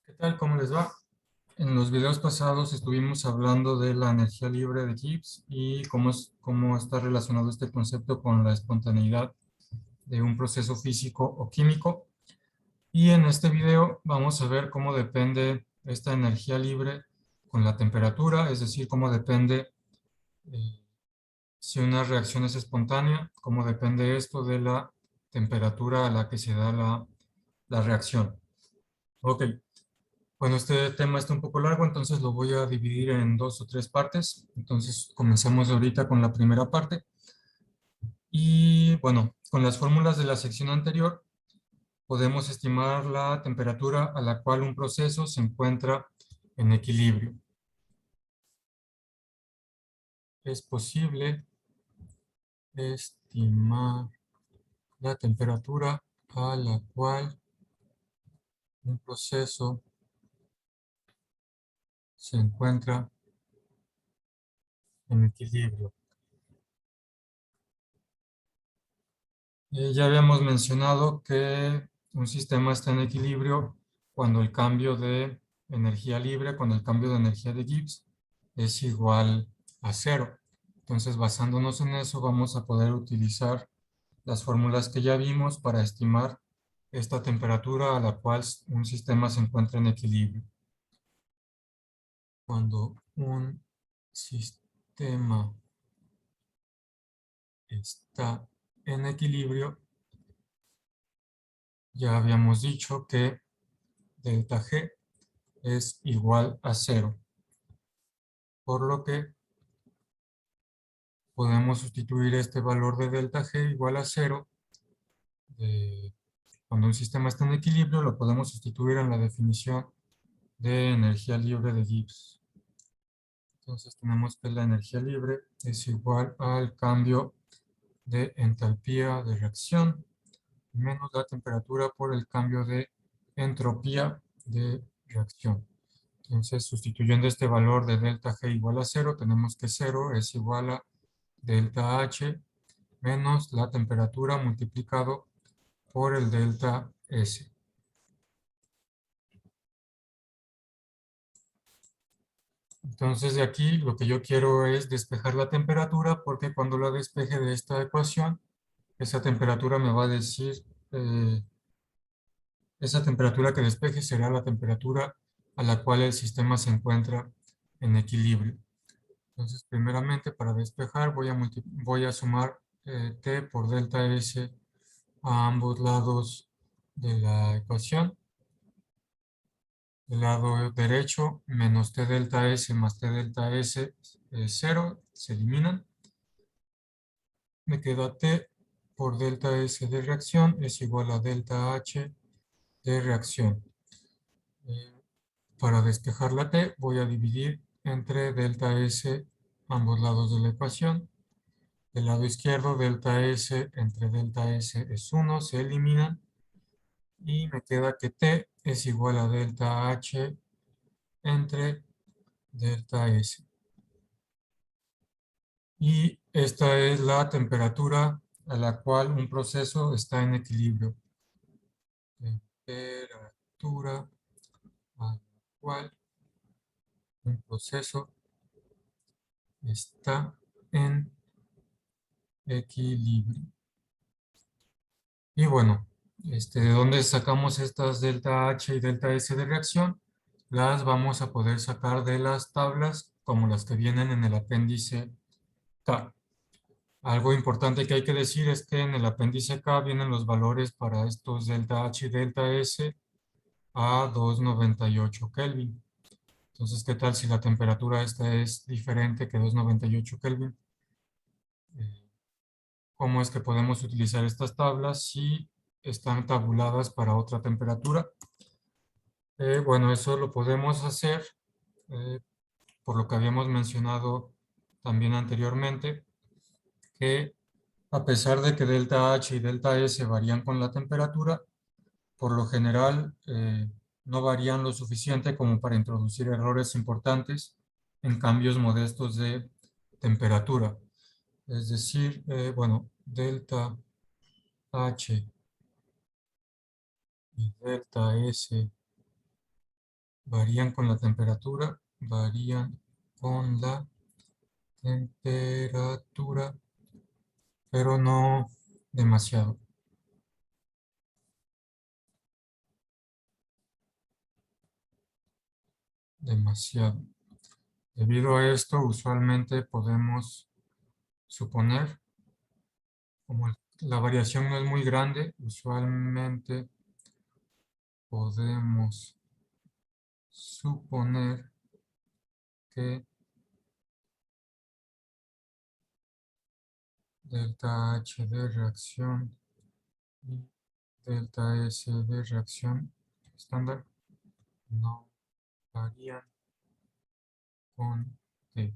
¿Qué tal? ¿Cómo les va? En los videos pasados estuvimos hablando de la energía libre de Gibbs y cómo está relacionado este concepto con la espontaneidad de un proceso físico o químico. Y en este video vamos a ver cómo depende esta energía libre con la temperatura, es decir, cómo depende eh, si una reacción es espontánea, cómo depende esto de la temperatura a la que se da la reacción. Ok. Bueno, este tema está un poco largo, entonces lo voy a dividir en dos o tres partes. Entonces, comenzamos ahorita con la primera parte. Y bueno, con las fórmulas de la sección anterior, podemos estimar la temperatura a la cual un proceso se encuentra en equilibrio. Es posible estimar la temperatura a la cual un proceso se encuentra en equilibrio. Ya habíamos mencionado que un sistema está en equilibrio cuando el cambio de energía libre, cuando el cambio de energía de Gibbs es igual a cero. Entonces, basándonos en eso, vamos a poder utilizar las fórmulas que ya vimos para estimar esta temperatura a la cual un sistema se encuentra en equilibrio. Cuando un sistema está en equilibrio, ya habíamos dicho que delta G es igual a cero, por lo que podemos sustituir este valor de delta G igual a cero. Cuando un sistema está en equilibrio, lo podemos sustituir en la definición de energía libre de Gibbs. Entonces tenemos que la energía libre es igual al cambio de entalpía de reacción menos la temperatura por el cambio de entropía de reacción. Entonces, sustituyendo este valor de delta G igual a cero, tenemos que cero es igual a delta H menos la temperatura multiplicado por el delta S. Entonces, de aquí lo que yo quiero es despejar la temperatura, porque cuando la despeje de esta ecuación, esa temperatura me va a decir, esa temperatura que despeje será la temperatura a la cual el sistema se encuentra en equilibrio. Entonces, primeramente, para despejar, voy a sumar T por delta S a ambos lados de la ecuación. El lado derecho, menos T delta S más T delta S es 0, se eliminan. Me queda T por delta S de reacción es igual a delta H de reacción. Para despejar la T, voy a dividir entre delta S ambos lados de la ecuación. Del lado izquierdo, delta S entre delta S es 1, se eliminan. Y me queda que T es igual a delta H entre delta S. Y esta es la temperatura a la cual un proceso está en equilibrio. Temperatura a la cual un proceso está en equilibrio. Y bueno, ¿de dónde sacamos estas delta H y delta S de reacción? Las vamos a poder sacar de las tablas como las que vienen en el apéndice K. Algo importante que hay que decir es que en el apéndice K vienen los valores para estos delta H y delta S a 298 Kelvin. Entonces, ¿qué tal si la temperatura esta es diferente que 298 Kelvin? ¿Cómo es que podemos utilizar estas tablas si están tabuladas para otra temperatura? Bueno, eso lo podemos hacer eh, por lo que habíamos mencionado también anteriormente, que a pesar de que delta H y delta S varían con la temperatura, por lo general no varían lo suficiente como para introducir errores importantes en cambios modestos de temperatura. Es decir, bueno, delta H y delta S varían con la temperatura, varían con la temperatura, pero no demasiado. Demasiado. Debido a esto, usualmente podemos suponer, como la variación no es muy grande, usualmente podemos suponer que delta H de reacción y delta S de reacción estándar no varían con T.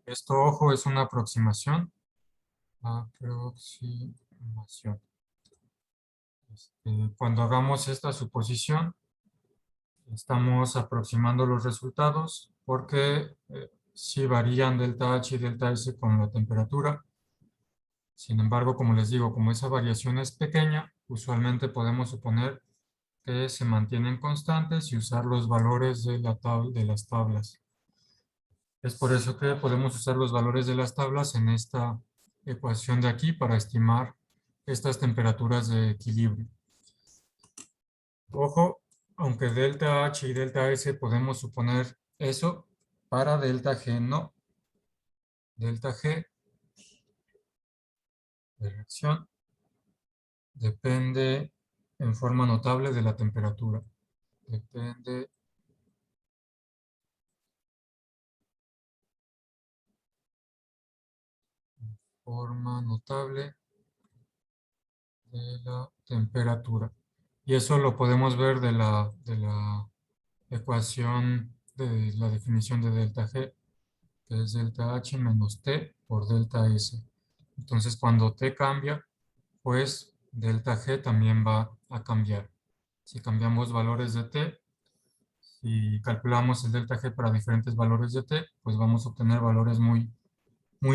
Esto, ojo, es una aproximación. Aproximación. Cuando hagamos esta suposición, estamos aproximando los resultados porque sí varían delta H y delta S con la temperatura. Sin embargo, como les digo, como esa variación es pequeña, usualmente podemos suponer que se mantienen constantes y usar los valores de las tablas. Es por eso que podemos usar los valores de las tablas en esta ecuación de aquí para estimar estas temperaturas de equilibrio. Ojo, aunque delta H y delta S podemos suponer eso, para delta G no. Delta G de reacción depende en forma notable de la temperatura. Depende en forma notable de la temperatura. Y eso lo podemos ver de la ecuación de la definición de delta G, que es delta H menos T por delta S. Entonces, cuando T cambia, pues delta G también va a cambiar. Si cambiamos valores de T, si calculamos el delta G para diferentes valores de T, pues vamos a obtener valores muy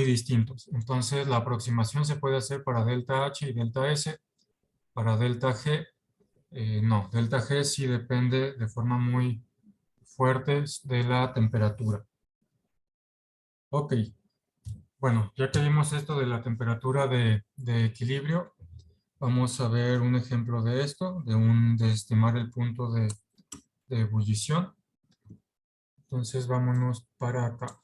distintos. Entonces, la aproximación se puede hacer para delta H y delta S. Para delta G, no. Delta G sí depende de forma muy fuerte de la temperatura. Ok. Bueno, ya que vimos esto de la temperatura de equilibrio, vamos a ver un ejemplo de esto, de estimar el punto de ebullición. Entonces, vámonos para acá.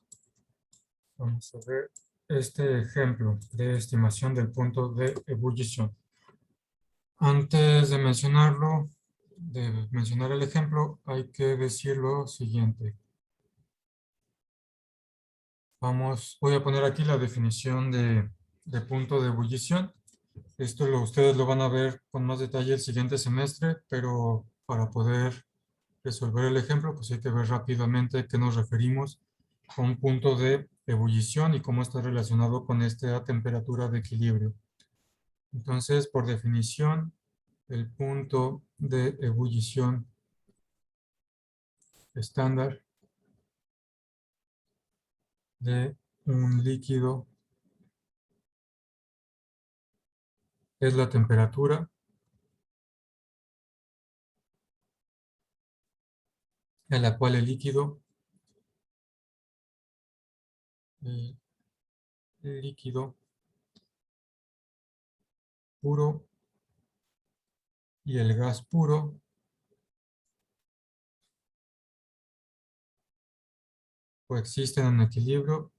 Vamos a ver este ejemplo de estimación del punto de ebullición. Antes de mencionar el ejemplo, hay que decir lo siguiente. Voy a poner aquí la definición de punto de ebullición. Esto ustedes lo van a ver con más detalle el siguiente semestre, pero para poder resolver el ejemplo, pues hay que ver rápidamente a qué nos referimos con punto de ebullición y cómo está relacionado con esta temperatura de equilibrio. Entonces, por definición, el punto de ebullición estándar de un líquido es la temperatura a la cual el líquido puro y el gas puro coexisten en equilibrio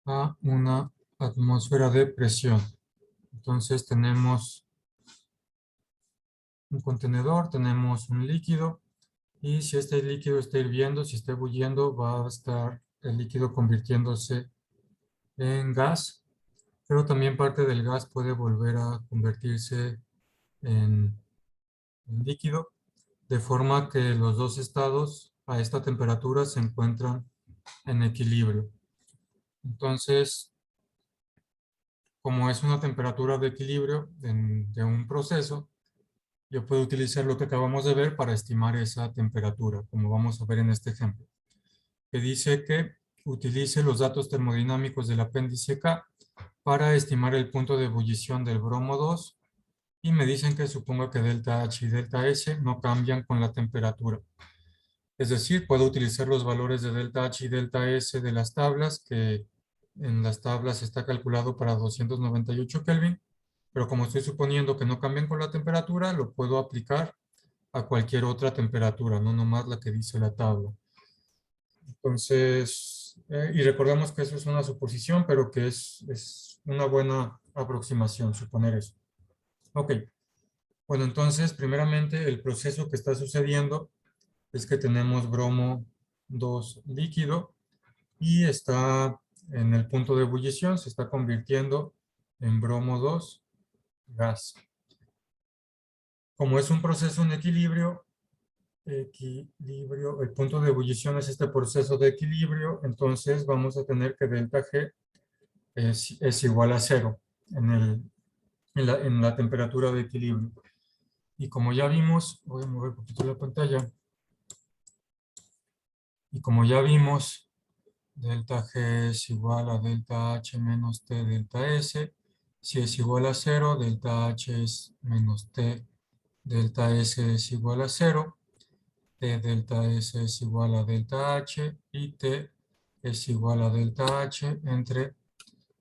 a una atmósfera de presión. Entonces tenemos un contenedor, tenemos un líquido y si este líquido está hirviendo, si está ebulliendo, va a estar el líquido convirtiéndose en gas, pero también parte del gas puede volver a convertirse en líquido, de forma que los dos estados a esta temperatura se encuentran en equilibrio. Entonces, como es una temperatura de equilibrio de un proceso, yo puedo utilizar lo que acabamos de ver para estimar esa temperatura, como vamos a ver en este ejemplo, que dice que utilice los datos termodinámicos del apéndice K para estimar el punto de ebullición del bromo 2 y me dicen que suponga que delta H y delta S no cambian con la temperatura. Es decir, puedo utilizar los valores de delta H y delta S de las tablas, que en las tablas está calculado para 298 Kelvin, pero como estoy suponiendo que no cambian con la temperatura, lo puedo aplicar a cualquier otra temperatura, no nomás la que dice la tabla. Entonces, y recordemos que eso es una suposición, pero que es una buena aproximación, suponer eso. Ok, bueno, entonces, primeramente, el proceso que está sucediendo es que tenemos bromo 2 líquido y está en el punto de ebullición, se está convirtiendo en bromo 2 gas. Como es un proceso en equilibrio, el punto de ebullición es este proceso de equilibrio, entonces vamos a tener que delta G es igual a cero en la temperatura de equilibrio. Y como ya vimos, voy a mover un poquito la pantalla, y como ya vimos, delta G es igual a delta H menos T delta S. Si es igual a cero, delta H es menos T delta S es igual a cero. T delta S es igual a delta H y T es igual a delta H entre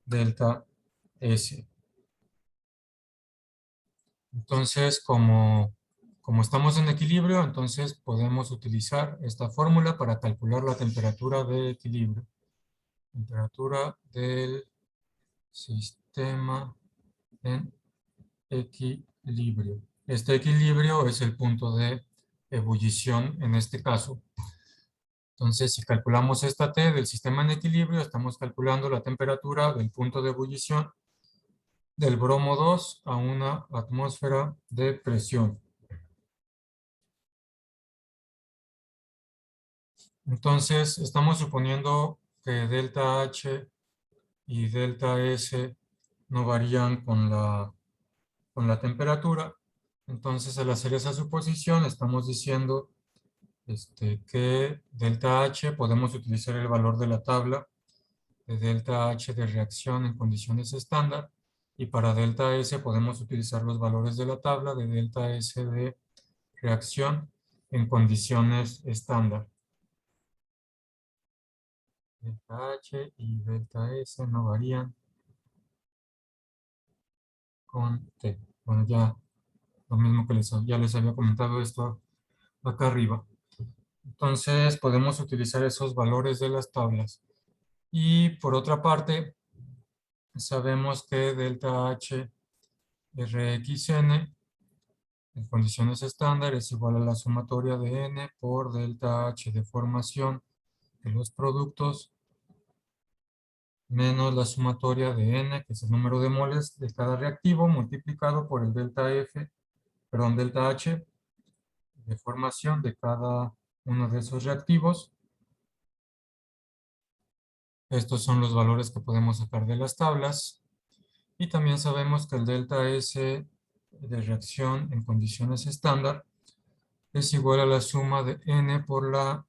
delta S. Entonces, como estamos en equilibrio, entonces podemos utilizar esta fórmula para calcular la temperatura de equilibrio. Temperatura del sistema en equilibrio. Este equilibrio es el punto de ebullición en este caso. Entonces, si calculamos esta T del sistema en equilibrio, estamos calculando la temperatura del punto de ebullición del bromo 2 a una atmósfera de presión. Entonces, estamos suponiendo que delta H y delta S no varían con la temperatura. Entonces, al hacer esa suposición, estamos diciendo que delta H podemos utilizar el valor de la tabla de delta H de reacción en condiciones estándar y para delta S podemos utilizar los valores de la tabla de delta S de reacción en condiciones estándar. Delta H y delta S no varían con T. Bueno, ya lo mismo que ya les había comentado esto acá arriba. Entonces podemos utilizar esos valores de las tablas. Y por otra parte, sabemos que delta H Rxn en condiciones estándar es igual a la sumatoria de n por delta H de formación de los productos menos la sumatoria de n, que es el número de moles de cada reactivo, multiplicado por el delta H de formación de cada uno de esos reactivos. Estos son los valores que podemos sacar de las tablas. Y también sabemos que el delta S de reacción en condiciones estándar es igual a la suma de n por la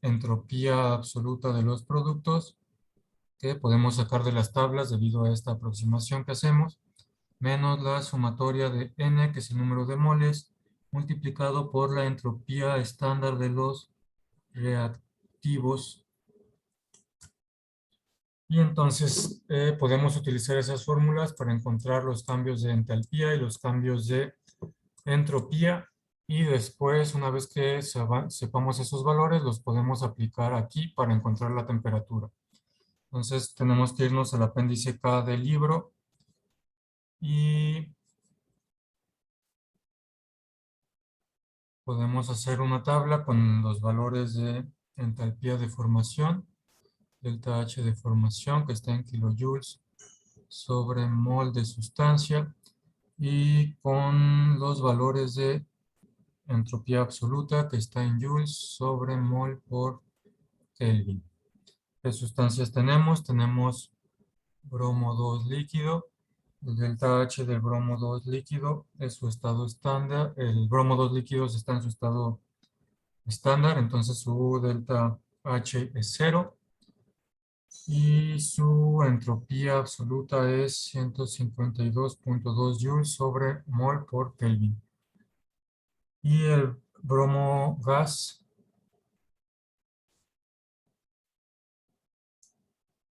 entropía absoluta de los productos, que podemos sacar de las tablas debido a esta aproximación que hacemos, menos la sumatoria de n, que es el número de moles, multiplicado por la entropía estándar de los reactivos. Y entonces podemos utilizar esas fórmulas para encontrar los cambios de entalpía y los cambios de entropía. Y después, una vez que sepamos esos valores, los podemos aplicar aquí para encontrar la temperatura. Entonces tenemos que irnos al apéndice K del libro y podemos hacer una tabla con los valores de entalpía de formación, delta H de formación, que está en kilojoules sobre mol de sustancia, y con los valores de entropía absoluta, que está en joules sobre mol por Kelvin. ¿Qué sustancias tenemos? Tenemos bromo 2 líquido. El delta H del bromo 2 líquido es su estado estándar. El bromo 2 líquido está en su estado estándar, entonces su delta H es 0. y su entropía absoluta es 152.2 joules sobre mol por Kelvin. Y el bromo gas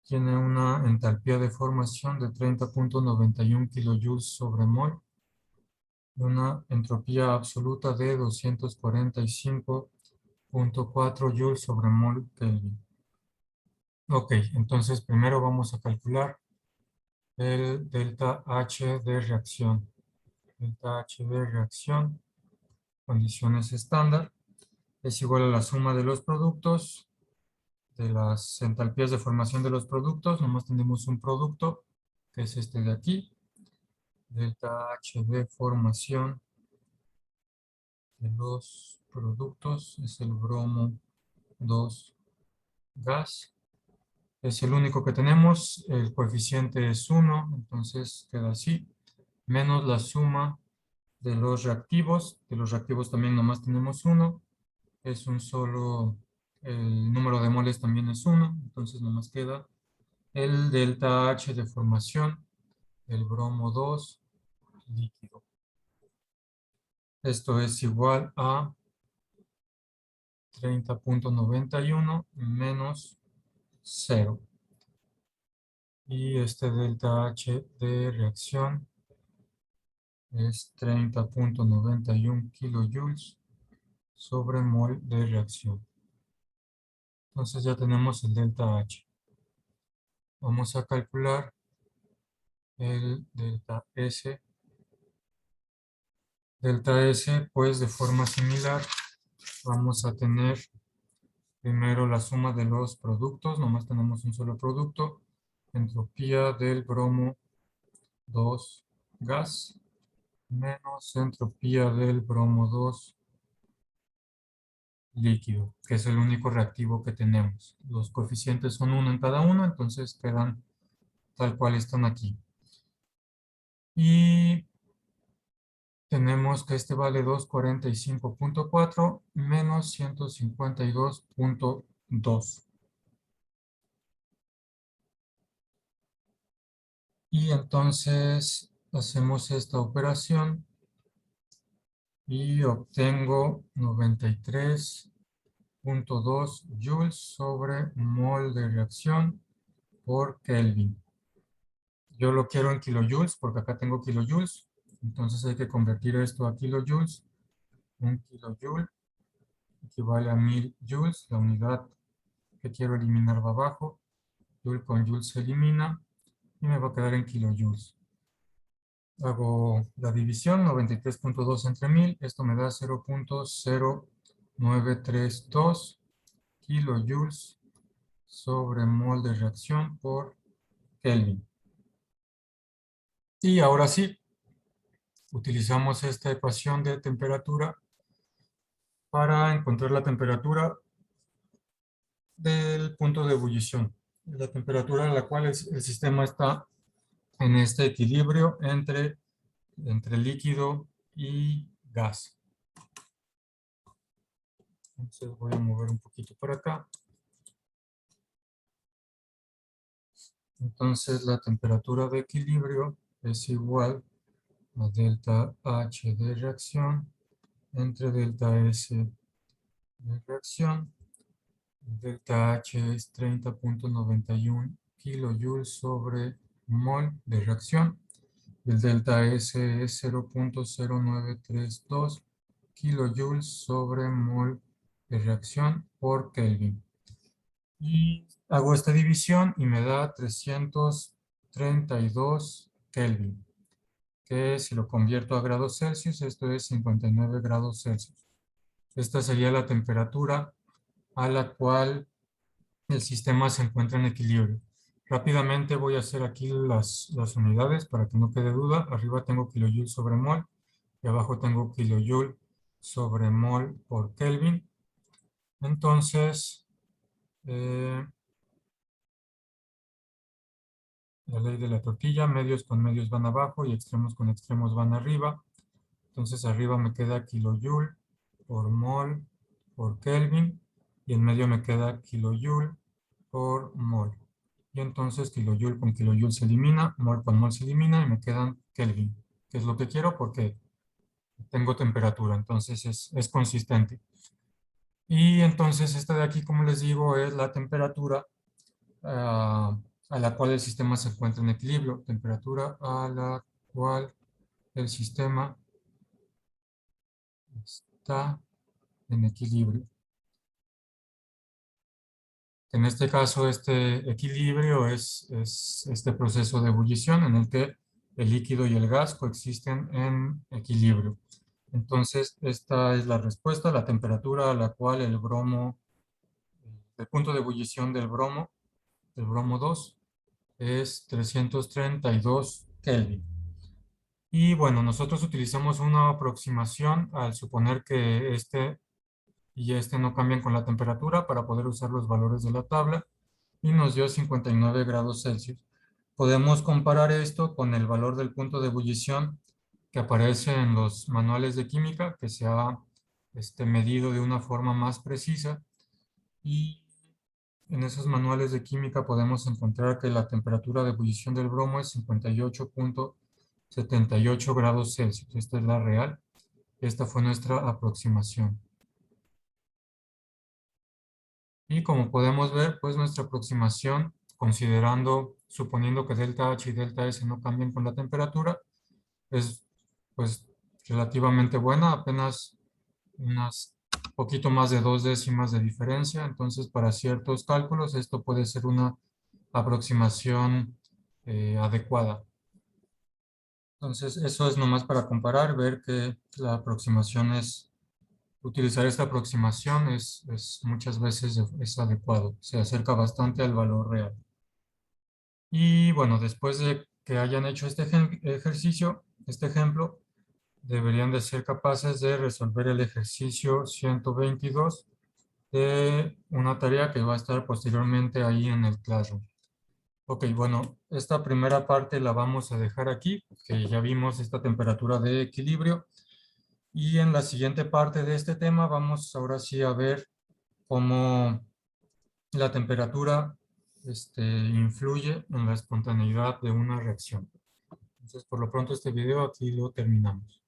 tiene una entalpía de formación de 30.91 kilojoules sobre mol y una entropía absoluta de 245.4 joules sobre mol Kelvin. Ok, entonces primero vamos a calcular el delta H de reacción. Delta H de reacción, condiciones estándar, es igual a la suma de los productos, de las entalpías de formación de los productos. Nomás tenemos un producto, que es este de aquí. Delta H de formación de los productos es el bromo 2 gas. Es el único que tenemos, el coeficiente es 1, entonces queda así, menos la suma de los reactivos también nomás tenemos uno, es un solo, el número de moles también es 1, entonces nomás queda el delta H de formación del bromo 2 líquido. Esto es igual a 30.91 menos 0. Y este delta H de reacción es 30.91 kilojoules sobre mol de reacción. Entonces ya tenemos el delta H. Vamos a calcular el delta S. Delta S, pues de forma similar, vamos a tener primero la suma de los productos, nomás tenemos un solo producto, entropía del bromo 2 gas, menos entropía del bromo 2 líquido, que es el único reactivo que tenemos. Los coeficientes son 1 en cada uno, entonces quedan tal cual están aquí. Y tenemos que este vale 245.4 menos 152.2. Y entonces hacemos esta operación y obtengo 93.2 joules sobre mol de reacción por Kelvin. Yo lo quiero en kilojoules porque acá tengo kilojoules. Entonces hay que convertir esto a kilojoules. Un kilojoule equivale a 1000 joules. La unidad que quiero eliminar va abajo. Joule con joule se elimina y me va a quedar en kilojoules. Hago la división, 93.2 entre 1000. Esto me da 0.0932 kilojoules sobre mol de reacción por Kelvin. Y ahora sí, utilizamos esta ecuación de temperatura para encontrar la temperatura del punto de ebullición. La temperatura a la cual el sistema está en este equilibrio entre líquido y gas. Entonces voy a mover un poquito por acá. Entonces la temperatura de equilibrio es igual a delta H de reacción entre delta S de reacción. Delta H es 30.91 kilojoules sobre mol de reacción. El delta S es 0.0932 kilojoules sobre mol de reacción por Kelvin. Y hago esta división y me da 332 Kelvin, que si lo convierto a grados Celsius, esto es 59 grados Celsius. Esta sería la temperatura a la cual el sistema se encuentra en equilibrio. Rápidamente voy a hacer aquí las unidades para que no quede duda. Arriba tengo kilojoule sobre mol y abajo tengo kilojoule sobre mol por Kelvin. Entonces, la ley de la tortilla, medios con medios van abajo y extremos con extremos van arriba. Entonces arriba me queda kilojoule por mol por Kelvin y en medio me queda kilojoule por mol. y entonces kilojoule con kilojoule se elimina, mol con mol se elimina y me quedan Kelvin, que es lo que quiero porque tengo temperatura, entonces es consistente. Y entonces esta de aquí, como les digo, es la temperatura a la cual el sistema se encuentra en equilibrio, temperatura a la cual el sistema está en equilibrio. En este caso, este equilibrio es este proceso de ebullición en el que el líquido y el gas coexisten en equilibrio. Entonces, esta es la respuesta, la temperatura a la cual el bromo, el punto de ebullición del bromo 2, es 332 Kelvin. Y bueno, nosotros utilizamos una aproximación al suponer que este y este no cambian con la temperatura para poder usar los valores de la tabla y nos dio 59 grados Celsius. Podemos comparar esto con el valor del punto de ebullición que aparece en los manuales de química, que se ha medido de una forma más precisa, y en esos manuales de química podemos encontrar que la temperatura de ebullición del bromo es 58.78 grados Celsius. Esta es la real. Esta fue nuestra aproximación. Y como podemos ver, pues nuestra aproximación, suponiendo que delta H y delta S no cambian con la temperatura, es pues relativamente buena, apenas unas poquito más de 2 décimas de diferencia. Entonces, para ciertos cálculos, esto puede ser una aproximación adecuada. Entonces, eso es nomás para comparar, ver que la aproximación utilizar esta aproximación es muchas veces es adecuado, se acerca bastante al valor real. Y bueno, después de que hayan hecho este ejercicio, este ejemplo, deberían de ser capaces de resolver el ejercicio 122 de una tarea que va a estar posteriormente ahí en el Classroom. Ok, bueno, esta primera parte la vamos a dejar aquí, que ya vimos esta temperatura de equilibrio. Y en la siguiente parte de este tema vamos ahora sí a ver cómo la temperatura influye en la espontaneidad de una reacción. Entonces, por lo pronto este video aquí lo terminamos.